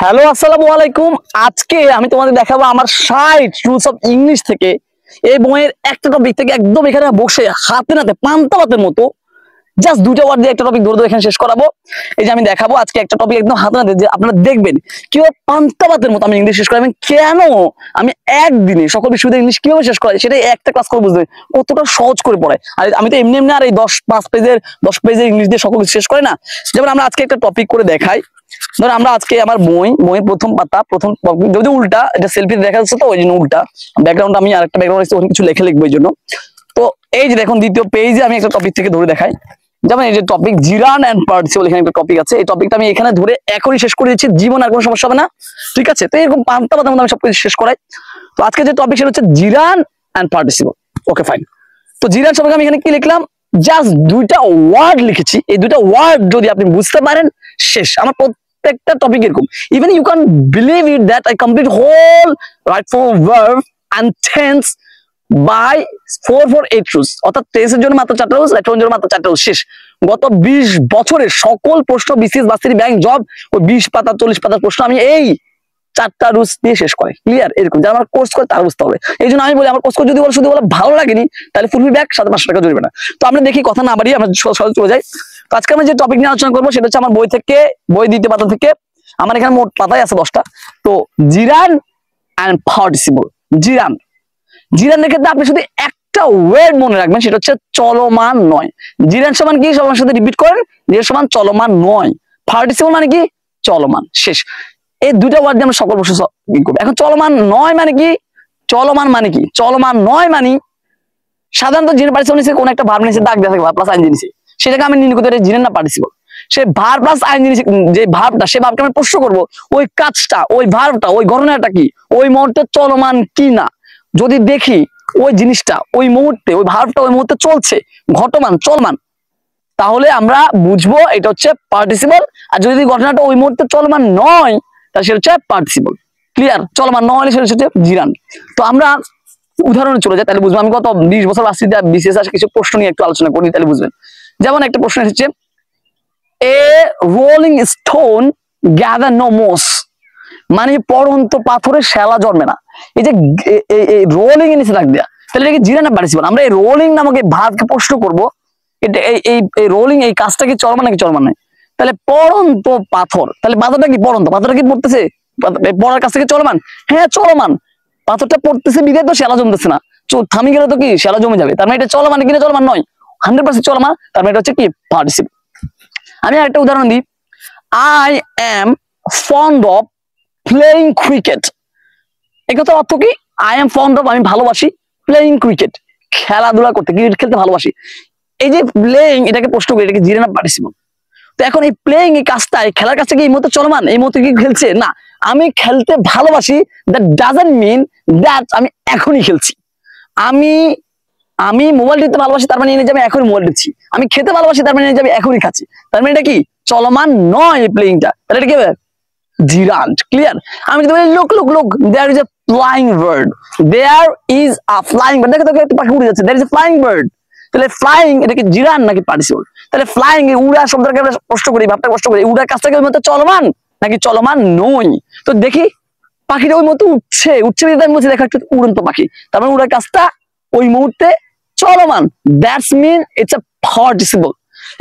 Hello, আসসালামু আলাইকুম। আজকে আমি তোমাদের দেখাবো আমার 60 রুলস অফ ইংলিশ থেকে এই বইয়ের একটা টপিক থেকে একদম এখানে বসে হাতে নাতে পান্তা ভাতের মতো জাস্ট দুইটা ওয়ার্ড দিয়ে একটা টপিক ধরে এখানে শেষ করাবো। এই যে আমি দেখাবো আজকে একটা টপিক একদম হাতে নাতে, যে আপনারা দেখবেন কিভাবে পান্তা ভাতের মতো আমি ইংলিশ শেষ করাবো, কেন আমি একদিনে সকল বিশ্ববিদ্যালয় ইংলিশ কিভাবে শেষ করাই সেটাই একটা ক্লাস করে বুঝতে কতটা সহজ করে পড়ায়। আর আমি তো এমনি এমনি আর এই 10 পেজের ইংলিশ দিয়ে সকল কিছু শেষ করে না। যেমন আমরা আজকে একটা টপিক করে দেখাই। ধর আমরা আজকে আমার বইয়ের প্রথম পাতা প্রথম যদি উল্টা, এটা সেলফি দেখা যাচ্ছে তো ওই জন্য উল্টা ব্যাকগ্রাউন্ড, আমি আরেকটা ব্যাকগ্রাউন্ড ওখানে কিছু লিখবো এই জন্য। তো এই যে দেখুন দ্বিতীয় পেজে আমি একটা টপিক থেকে ধরে দেখাই। যেমন এই যে টপিক জিরান এন্ড পার্টিসিপল, এখানে একটা টপিক আছে। এই টপিকটা আমি এখানে ধরে এখনই শেষ করে দিচ্ছি, জীবন আর কোনো সমস্যা হবে না, ঠিক আছে? তো এরকম পান্তা পাতার মধ্যে আমি সবকিছু শেষ করাই। তো আজকে যে টপিক সেটা হচ্ছে জিরান এন্ড পার্টিসিপল। Okay fine. তো জিরান সম্পর্কে আমি এখানে কি লিখলাম, জাস্ট দুইটা ওয়ার্ড লিখেছি। এই দুইটা ওয়ার্ড যদি আপনি বুঝতে পারেন শেষ আমার প্রত্যেকটা টপিক এরকম। Even you can believe it that I complete whole right for verb and tense by 448 rules, অর্থাৎ টেন্সের জন্য মাত্র 4টা রুলস, লেটারের জন্য মাত্র 4টা রুলস। শেষ। গত 20 বছরের সকল প্রশ্ন, বিসিএস ভার্সিটি ব্যাংক জব, ওই 20 পাতা 40 পাতার প্রশ্ন আমি এই 4টা রুলস দিয়ে শেষ করে ক্লিয়ার। এরকম যারা আমার কোর্স করে তারা বুঝতে হবে। এই জন্য আমি বলি আমার কোর্স করে যদি শুধু বলে ভালো লাগেনি তাহলে ফুল ব্যাক 500 টাকা জরিমানা। তো আমরা দেখি কথা না বাড়িয়ে আমরা সহজে চলে যাই। তো আজকে আমি যে টপিক নিয়ে আলোচনা করবো সেটা হচ্ছে আমার বই দ্বিতীয় পাতা থেকে। আমার এখানে মোট পাতায় আছে 10টা। তো জিরান এন্ড পার্টিসিপল। জিরান ক্ষেত্রে আপনি শুধু একটা ওয়ার্ড মনে রাখবেন, সেটা হচ্ছে চলমান নয়। জিরান সমান কি, সবার সাথে রিপিট করেন, জিরান সমান চলমান নয়। পার্টিসিপল মানে কি, চলমান। শেষ। এই দুইটা ওয়ার্ড দিয়ে আমরা সকল প্রশ্ন করবো। এখন চলমান নয় মানে কি, চলমান মানে কি, চলমান নয় মানে সাধারণত জিরান পার্টিসিপল নিচে কোন একটা ভার্ব নিচে দাগ দেওয়া থাকে, ভার্ব প্লাস আইএনজি নিচে, সেটাকে আমি নির্ণয় করতে পারি জিরান না পার্টিসিপল। সে ভার্ব প্লাস আইএনজি নিচে যে ভার্বটা, সে ভার্বকে আমি প্রশ্ন করবো ওই কাজটা, ওই ভার্বটা, ওই ঘটনাটা কি ওই মুহূর্তে চলমান কি না। যদি দেখি ওই জিনিসটা ওই মুহূর্তে, ওই ভার্বটা ওই মুহূর্তে চলছে, ঘটমান, চলমান, তাহলে আমরা বুঝবো এটা হচ্ছে পার্টিসিপল। আর যদি ঘটনাটা ওই মুহূর্তে চলমান নয় তাহলে সেটা হচ্ছে পার্টিসিপল। ক্লিয়ার? চলমান নয় সেটা হচ্ছে জিরান। তো আমরা উদাহরণে চলে যাই, তাহলে বুঝবো। আমি গত 20 বছর ভার্সিটিতে বিসিএস কিছু প্রশ্ন নিয়ে একটু আলোচনা করি, তাহলে বুঝবেন। যেমন একটা প্রশ্ন এসেছে, a rolling stone gather no moss, মানে পড়ন্ত পাথরে শ্যালা জন্মে না। এই যে রোলিং এর নিচে দাগ দেয়া, তাহলে এটা কি জিরান না পার্টিসিপল? আমরা এই রোলিং নামক এই ভার্বকে প্রশ্ন করবো, এটা এই রোলিং এই কাজটা কি চলমান নাকি চলমান নাই। তাহলে পড়ন্ত পাথর, তাহলে পাথরটা কি পড়ন্ত, পাথরটা কি পড়তেছে, পড়ার কাছ থেকে চলমান? হ্যাঁ চলমান। পাথরটা পড়তেছে বিদায় তো শ্যালা জমতেছে না, থামি গেলে তো কি শ্যালা জমে যাবে। তার মানে এটা চলমান কিনা, চলমান নয়, 100% চলমান। তার মানে এটা হচ্ছে কি পার্টিসিপল। আমি একটা উদাহরণ দিই, I am fond of playing cricket. এই কথার অর্থ কি, আই এম ফন্ড অফ আমি ভালোবাসি, প্লেইং ক্রিকেট খেলাধুলা করতে, ক্রিকেট খেলতে ভালোবাসি। এই যে প্লেইং, এটাকে প্রশ্ন করি এটা কি জিরান না পার্টিসিপল? তো এখন এই প্লেইং এই কাজটা, এই খেলার কাজটা কি এই মুহূর্তে চলমান, এই মুহূর্তে কি খেলছে না? আমি খেলতে ভালোবাসি, দ্যাট ডাজন্ট মিন দ্যাট আমি এখনই খেলছি। আমি মোবাইল টিপতে ভালোবাসি, তার মানে এই যে আমি এখনই মোবাইল টিপছি। আমি খেতে ভালোবাসি, তার মানে এই যে আমি এখনই খাচ্ছি। তার মানে এটা কি চলমান নয় এই প্লেইংটা, তাহলে এটা কি হবে জিরান। ক্লিয়ার? আমি যদি বলি look look look, there is a flying bird, there is a flying bird, দেখো একটা পাখি উড়ে যাচ্ছে, there is a flying bird. তাহলে ফ্লাইং এটা কি জিরান নাকি পার্টিসিপল? তাহলে ফ্লাইং এই উড়া শব্দটাকে আমরা কষ্ট করি, ভাবটা কষ্ট করি, উড়ার কাজটাকে ওই মতো চলমান নাকি চলমান নয়। তো দেখি পাখিটা ওই মতো উঠছে আমি বলছি দেখা একটু উড়ন্ত পাখি, তার মানে উড়ার কাজটা ওই মুহূর্তে চলমান, that's mean it's a participle.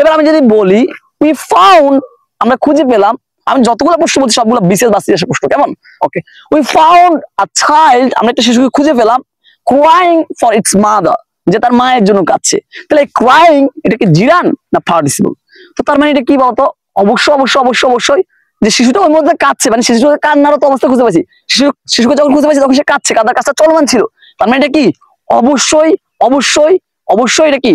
এবার আমি যদি বলি উই ফাউন্ড, আমরা খুঁজে পেলাম, আমি যতগুলো প্রশ্ন বলছি সবগুলো বিশেষ বাস্তব প্রশ্ন, কেমন? ওকে, উই ফাউন্ড আ চাইল্ড, আমরা একটা শিশুকে খুঁজে পেলাম, ক্রাইং ফর ইটস মাদার, যে তার মায়ের জন্য কাঁদছে। তাহলে ক্রাইং এটা কি জিরান না পার্টিসিপল? তো তার মানে এটা কি বলতো, অবশ্যই যে শিশুটা ওই মধ্যে কাঁদছে, মানে শিশুকে কান্নারত অবস্থা খুঁজে পাইছি, শিশুকে যখন খুঁজে পাইছি তখন সে কাঁদছে, কাঁদার কাজটা চলমান ছিল। তার মানে এটা কি অবশ্যই এটা কি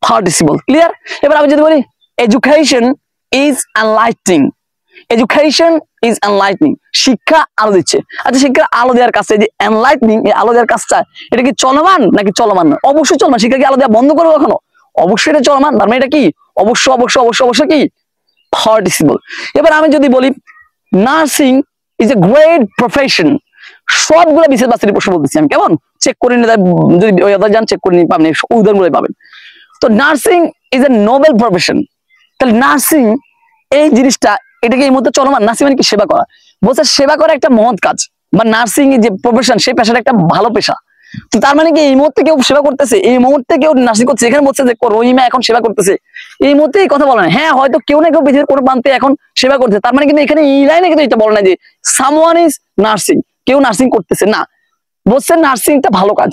পার্টিসিপল। ক্লিয়ার? এবার আমি যদি বলি এডুকেশন ইজ এনলাইটনিং, এডুকেশন ইজ এনলাইটনিং, শিক্ষা আলো দিচ্ছে। আচ্ছা, শিক্ষার আলো দেওয়ার কাজটা, এই যে এনলাইটনিং, এই আলো দেওয়ার কাজটা, এটা কি চলমান নাকি চলমান না? অবশ্যই চলমান। শিক্ষা কি আলো দেওয়া বন্ধ করবো কখনো? অবশ্যই এটা চলমান। তার মানে এটা কি অবশ্যই কি পার্টিসিপল। এবার আমি যদি বলি nursing is a great profession, সবগুলো বিশেষ বাস্তব প্রশ্ন বলতেছি আমি, কেমন? চেক করে নিলে, যদি যান চেক করে নিয়ে পাবেন, উদাহরণগুলো পাবেন। তো nursing is a noble profession, তাহলে নার্সিং এই জিনিসটা, এটাকে এই মধ্যে চলমান। নার্সিং মানে কি সেবা করা, বলছে সেবা করা একটা মহৎ কাজ, বা নার্সিং যে প্রফেশন সেই পেশাটা একটা ভালো পেশা। তো তার মানে কি এই মুহূর্তে কেউ সেবা করতেছে, এই মুহূর্তে কেউ নার্সিং করছে, এখানে বলছে যে রহিমা এখন সেবা করতেছে, এই মুহূর্তে এই কথা বলা না। হ্যাঁ হয়তো কেউ না কেউ পৃথিবীর কোনো প্রান্তে এখন সেবা করতেছে, তার মানে কিন্তু এখানে এই লাইনে কিন্তু এটা বলা না যে সামওয়ান ইজ নার্সিং, কেউ নার্সিং করতেছে না। বলছে নার্সিংটা ভালো কাজ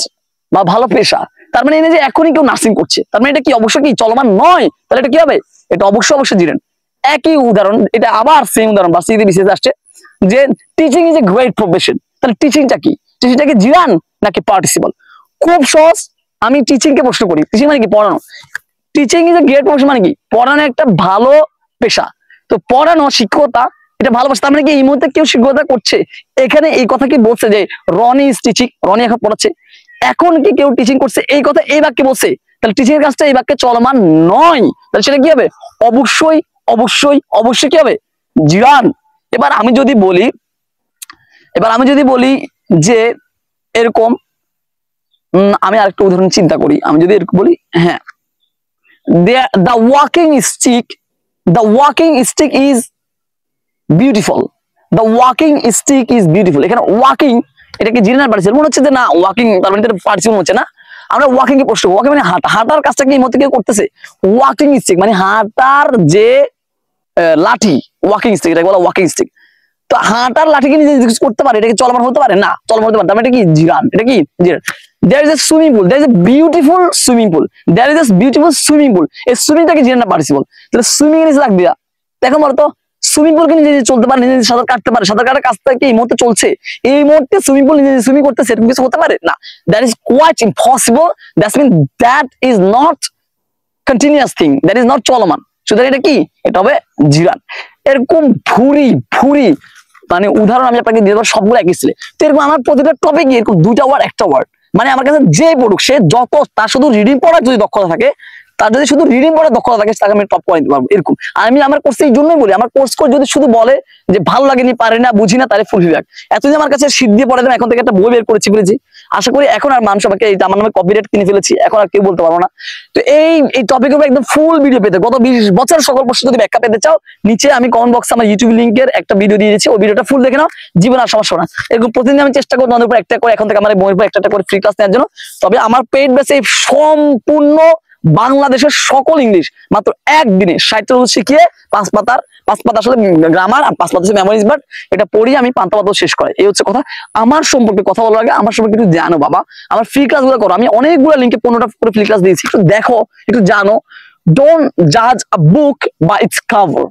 বা ভালো পেশা, তার মানে এই যে এখনই কেউ নার্সিং করছে, তার মানে এটা কি অবশ্যই কি চলমান নয়? তাহলে এটা কি হবে? এটা অবশ্যই জিরেন। একই উদাহরণ, এটা আবার সেম উদাহরণ ভার্সিটি বিশেষ আসছে যে teaching is a great profession. তাহলে টিচিংটা কি? টিচিংটা কি জিরান নাকি পার্টিসিপল? খুব সহজ, আমি টিচিং কে প্রশ্ন করি। টিচিং মানে কি? পড়ানো। Teaching is a great profession মানে কি? পড়ানো একটা ভালো পেশা। তো পড়ানো, শিক্ষকতা এটা ভালোবাসা, তার মানে কি এই মুহূর্তে কেউ শিক্ষকতা করছে? এখানে এই কথা কি বলছে যে রনি ইজ টিচিং, রনি এখন পড়াচ্ছে, এখন কি কেউ টিচিং করছে? এই কথা এই বাক্যে বলছে, তাহলে টিচিং এর কাজটা এই বাক্যে চলমান নয়, তাহলে সেটা কি হবে? অবশ্যই কি হবে? জিরান। এবার আমি যদি বলি যে এরকম, আমি আরেকটা উদাহরণ চিন্তা করি, আমি যদি এরকম বলি, হ্যাঁ, the walking stick is beautiful, the walking stick is beautiful। এখানে ওয়াকিং এটা কি জিরান পার্টিসিপল? মনে হচ্ছে যে না ওয়াকিং তার মানে পার্টিসিপল হচ্ছে না। আমরা ওয়াকিং কে প্রশ্ন, ওয়াকিং মানে হাঁটা, হাঁটার কাজটা কি এই মধ্যে কেউ করতেছে? ওয়াকিং স্টিক মানে হাঁটার যে লাঠি, ওয়াকিং স্টিক, এটা বলা ওয়াকিং স্টিক। তো হাঁটার লাঠি কি নিজে করতে পারে? এটা কি চলমান হতে পারে? না, চলমান হতে পারে, তার মানে এটা কি জিরান। এটা কি জিরান। There is a swimming pool, there is a beautiful swimming pool, there is a beautiful swimming pool। এই সুইমিংটা কি জিরান না পার্টিসিপল? তাহলে সুইমিং এর লাগবে। দেখো বলতো সুইমিং পুল কি নিজে চলতে পারে, নিজে সাঁতার কাটতে পারে? সাঁতার কাটার কাজটা কি এই মুহূর্তে চলছে? এই মুহূর্তে সুইমিং পুল নিজে সুইমিং করতেছে, এরকম কিছু হতে পারে না। That is quite impossible, that's mean that is not continuous thing, that is not চলমান। সুতরাং এটা কি? এটা হবে জিরান। এরকম ভুরি মানে উদাহরণ আমি আপনাকে দিয়ে দেবো, সবগুলো একই ছিল। তো এরকম আমার প্রতিটা টপিক এরকম দুইটা ওয়ার্ড একটা ওয়ার্ড, মানে আমার কাছে যে পড়ুক সে যত, তার শুধু রিডিং পড়ার যদি দক্ষতা থাকে, তার যদি শুধু রিডিং পড়ার দক্ষতা থাকে, তাকে আমি টপ করে দিতে পারবো। এরকম আমি আমার কোর্স এই জন্যই বলি, আমার কোর্স যদি শুধু বলে যে ভালো লাগেনি, পারি না, বুঝি না, তাহলে ফুল ফিডব্যাক। এতদিন আমার কাছে শীত দিয়ে পড়ে দেন, এখন থেকে একটা বই বের করেছি ফেলেছি। আশা করি এখন আর মানুষ আমাকে আমার নামে কপিরাইট কিনে ফেলেছি, এখন আর কেউ বলতে পারবো না। তো এই টপিকের উপর একদম ফুল ভিডিও পেতে, গত 20 বছর সকল প্রশ্ন যদি ব্যাখ্যা পেতে চাও, নিচে আমি কমেন্ট বক্সে আমার ইউটিউব লিঙ্কের একটা ভিডিও দিয়ে দিয়েছি, ওই ভিডিওটা ফুল দেখে নাও, জীবন আর সমস্যা না। এরকম প্রতিদিন আমি চেষ্টা করবো তোমাদের উপর একটা করে, এখন থেকে আমার বইয়ের উপর একটা করে ফ্রি ক্লাস নেওয়ার জন্য। তবে আমার পেইড বেসে সম্পূর্ণ বাংলাদেশের সকল ইংলিশ মাত্র একদিনে 60টা রুল শিখিয়ে 5 পাতার আসলে গ্রামার আর 5 পাতা মেমোরিজ, বাট এটা পড়ি আমি 5টা পাতা শেষ করে। এই হচ্ছে কথা। আমার সম্পর্কে কথা বলার আগে আমার সম্পর্কে একটু জানো বাবা, আমার ফ্রি ক্লাস গুলো করো। আমি অনেকগুলো লিঙ্কে 15টা করে ফ্রি ক্লাস দিয়েছি, একটু দেখো, একটু জানো। ডোন্ট জাজ আ বুক বাই ইটস কভার।